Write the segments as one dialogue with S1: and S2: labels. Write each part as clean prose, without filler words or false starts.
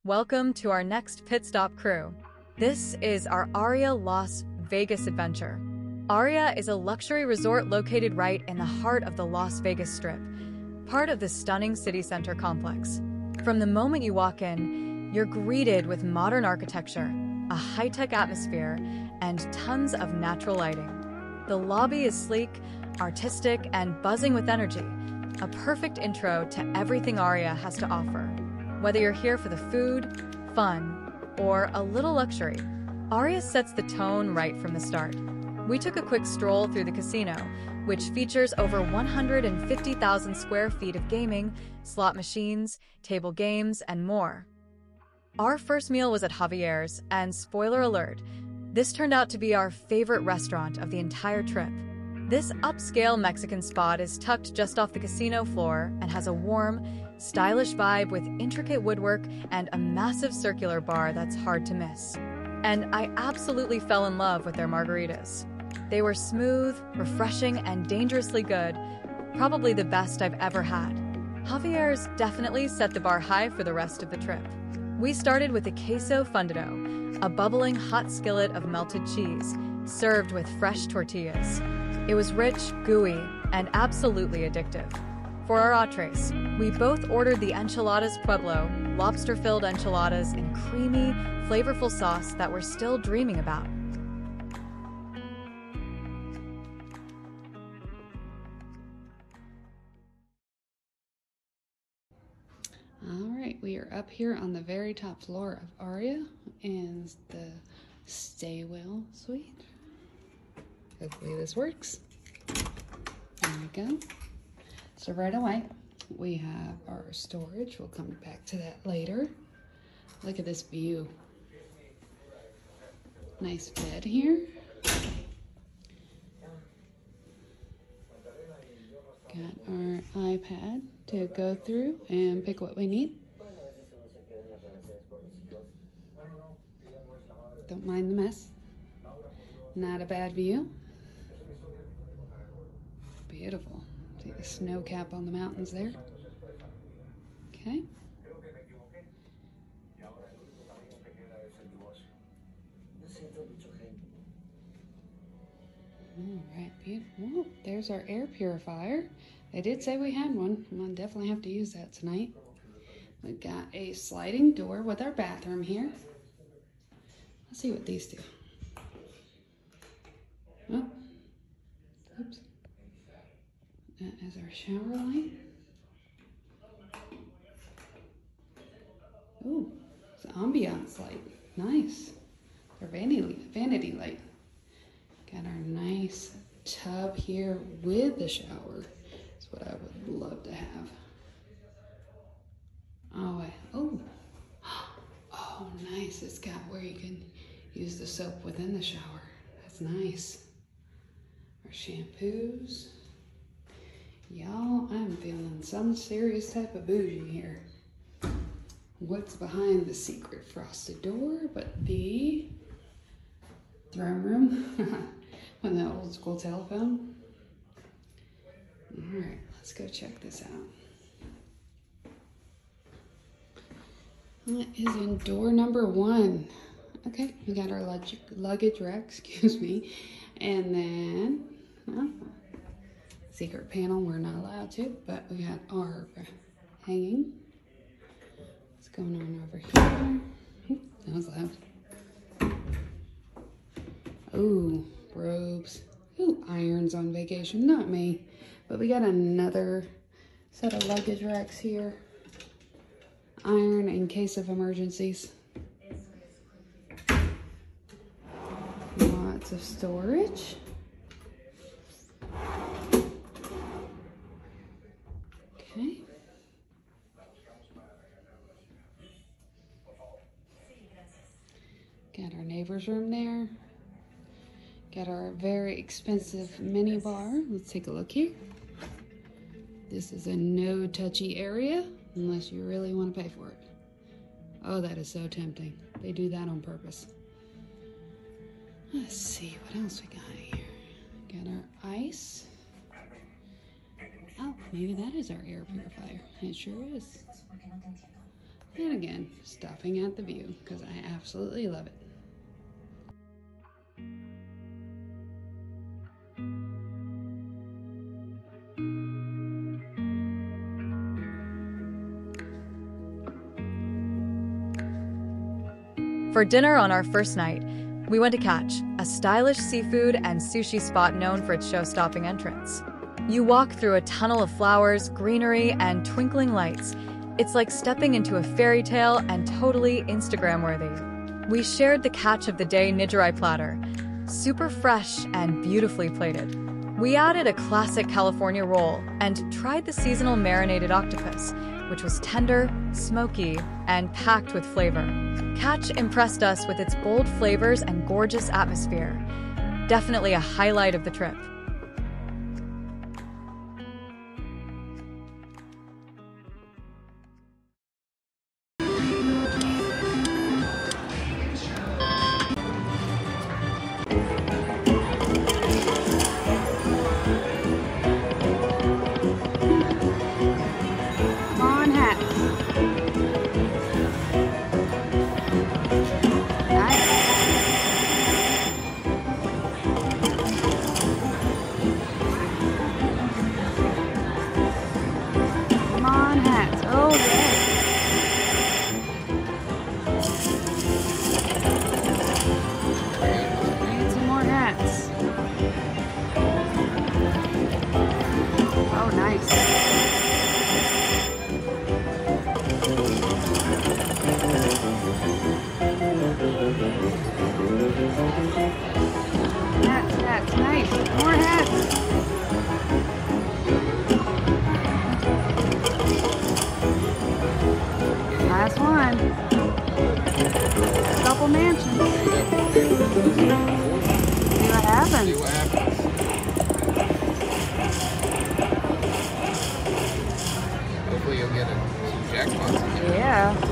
S1: Welcome to our next pit stop crew. This is our Aria Las Vegas adventure. Aria is a luxury resort located right in the heart of the Las Vegas Strip, part of the stunning city center complex. From the moment you walk in, you're greeted with modern architecture, a high-tech atmosphere, and tons of natural lighting. The lobby is sleek, artistic, and buzzing with energy, a perfect intro to everything Aria has to offer. Whether you're here for the food, fun, or a little luxury, Aria sets the tone right from the start. We took a quick stroll through the casino, which features over 150,000 square feet of gaming, slot machines, table games, and more. Our first meal was at Javier's, and spoiler alert, this turned out to be our favorite restaurant of the entire trip. This upscale Mexican spot is tucked just off the casino floor and has a warm, stylish vibe with intricate woodwork and a massive circular bar that's hard to miss. And I absolutely fell in love with their margaritas. They were smooth, refreshing, and dangerously good, probably the best I've ever had. Javier's definitely set the bar high for the rest of the trip. We started with a queso fundido, a bubbling hot skillet of melted cheese, served with fresh tortillas. It was rich, gooey, and absolutely addictive. For our entrees, we both ordered the Enchiladas Pueblo, lobster-filled enchiladas in creamy, flavorful sauce that we're still dreaming about.
S2: All right, we are up here on the very top floor of Aria in the Stay Well suite. Hopefully this works. There we go. So right away, we have our storage. We'll come back to that later. Look at this view. Nice bed here. Got our iPad to go through and pick what we need. Don't mind the mess. Not a bad view. Beautiful. See the snow cap on the mountains there. Okay. All right, beautiful. Oh, there's our air purifier. They did say we had one. We'll definitely have to use that tonight. We've got a sliding door with our bathroom here. Let's see what these do. Oh, oops. That is our shower light. Oh, it's an ambiance light. Nice. Our vanity light. Got our nice tub here with the shower. That's what I would love to have. Oh, nice. It's got where you can use the soap within the shower. That's nice. Our shampoos. Y'all, I'm feeling some serious type of bougie here. What's behind the secret frosted door but the throne room with the old school telephone? All right, let's go check this out. That is in door number 1. Okay, we got our luggage rack, excuse me, and then secret panel, we're not allowed to, but we got our hanging. What's going on over here? Oop, that was loud. Ooh, robes. Ooh, irons on vacation, not me. But we got another set of luggage racks here. Iron in case of emergencies. Lots of storage. Okay. Got our neighbor's room there. Got our very expensive mini bar. Let's take a look here. This is a no touchy area unless you really want to pay for it. Oh, that is so tempting. They do that on purpose. Let's see what else we got here. Got our ice. Oh, maybe that is our air purifier. It sure is. And again, stopping at the view because I absolutely love it.
S1: For dinner on our first night, we went to Catch, a stylish seafood and sushi spot known for its show-stopping entrance. You walk through a tunnel of flowers, greenery, and twinkling lights. It's like stepping into a fairy tale and totally Instagram-worthy. We shared the catch of the day nigiri platter, super fresh and beautifully plated. We added a classic California roll and tried the seasonal marinated octopus, which was tender, smoky, and packed with flavor. Catch impressed us with its bold flavors and gorgeous atmosphere. Definitely a highlight of the trip.
S2: Hats, nice. More hats. Last one. A couple mansions. See what happens.
S3: Hopefully you'll get some jackpots in there.
S2: Yeah.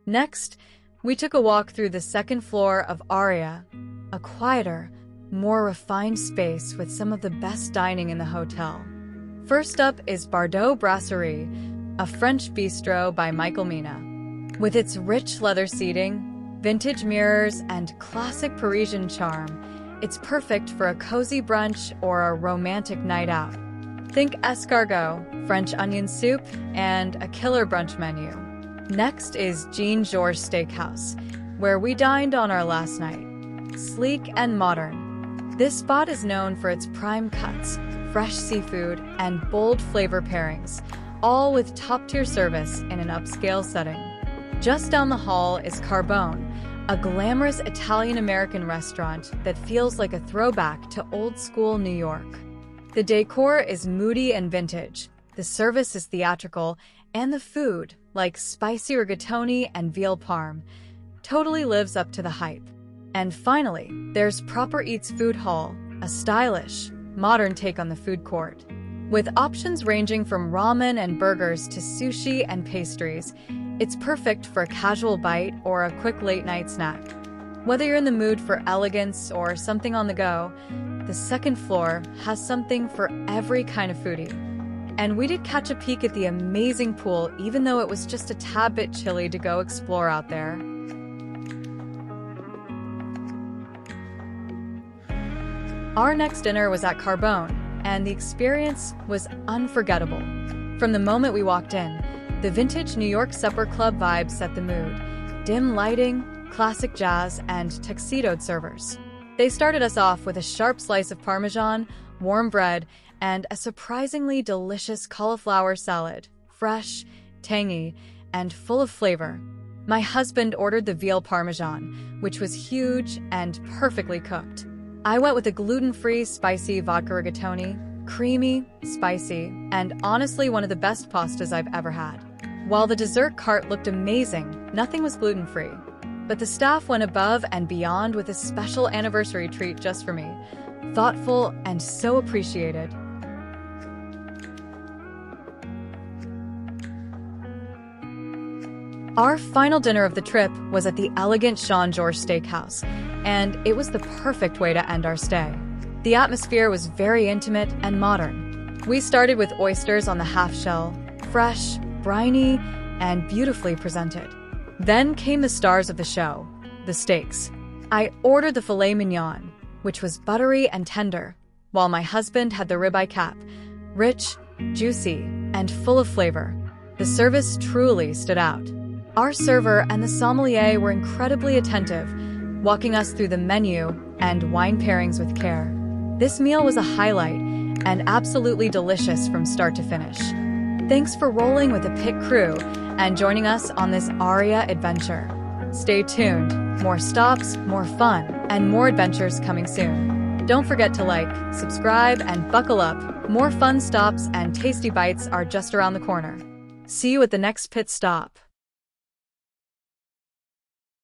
S1: Next, we took a walk through the second floor of Aria, a quieter, more refined space with some of the best dining in the hotel. First up is Bordeaux Brasserie, a French bistro by Michael Mina. With its rich leather seating, vintage mirrors, and classic Parisian charm, it's perfect for a cozy brunch or a romantic night out. Think escargot, French onion soup, and a killer brunch menu. Next is Jean Georges Steakhouse, where we dined on our last night. Sleek and modern, this spot is known for its prime cuts, fresh seafood, and bold flavor pairings, all with top-tier service in an upscale setting. Just down the hall is Carbone, a glamorous Italian-American restaurant that feels like a throwback to old-school New York. The decor is moody and vintage, the service is theatrical, and the food, like spicy rigatoni and veal parm, totally lives up to the hype. And finally, there's Proper Eats Food Hall, a stylish, modern take on the food court. With options ranging from ramen and burgers to sushi and pastries, it's perfect for a casual bite or a quick late-night snack. Whether you're in the mood for elegance or something on the go, the second floor has something for every kind of foodie. And we did catch a peek at the amazing pool, even though it was just a tad bit chilly to go explore out there. Our next dinner was at Carbone, and the experience was unforgettable. From the moment we walked in, the vintage New York supper club vibe set the mood. Dim lighting, classic jazz, and tuxedoed servers. They started us off with a sharp slice of Parmesan, warm bread, and a surprisingly delicious cauliflower salad. Fresh, tangy, and full of flavor. My husband ordered the veal Parmesan, which was huge and perfectly cooked. I went with a gluten-free, spicy vodka rigatoni, creamy, spicy, and honestly one of the best pastas I've ever had. While the dessert cart looked amazing, nothing was gluten-free. But the staff went above and beyond with a special anniversary treat just for me. Thoughtful and so appreciated. Our final dinner of the trip was at the elegant Jean-Georges Steakhouse, and it was the perfect way to end our stay. The atmosphere was very intimate and modern. We started with oysters on the half shell, fresh, briny, and beautifully presented. Then came the stars of the show, the steaks. I ordered the filet mignon, which was buttery and tender, while my husband had the ribeye cap, rich, juicy, and full of flavor. The service truly stood out. Our server and the sommelier were incredibly attentive, walking us through the menu and wine pairings with care. This meal was a highlight and absolutely delicious from start to finish. Thanks for rolling with the pit crew and joining us on this Aria adventure. Stay tuned. More stops, more fun, and more adventures coming soon. Don't forget to like, subscribe, and buckle up. More fun stops and tasty bites are just around the corner. See you at the next pit stop.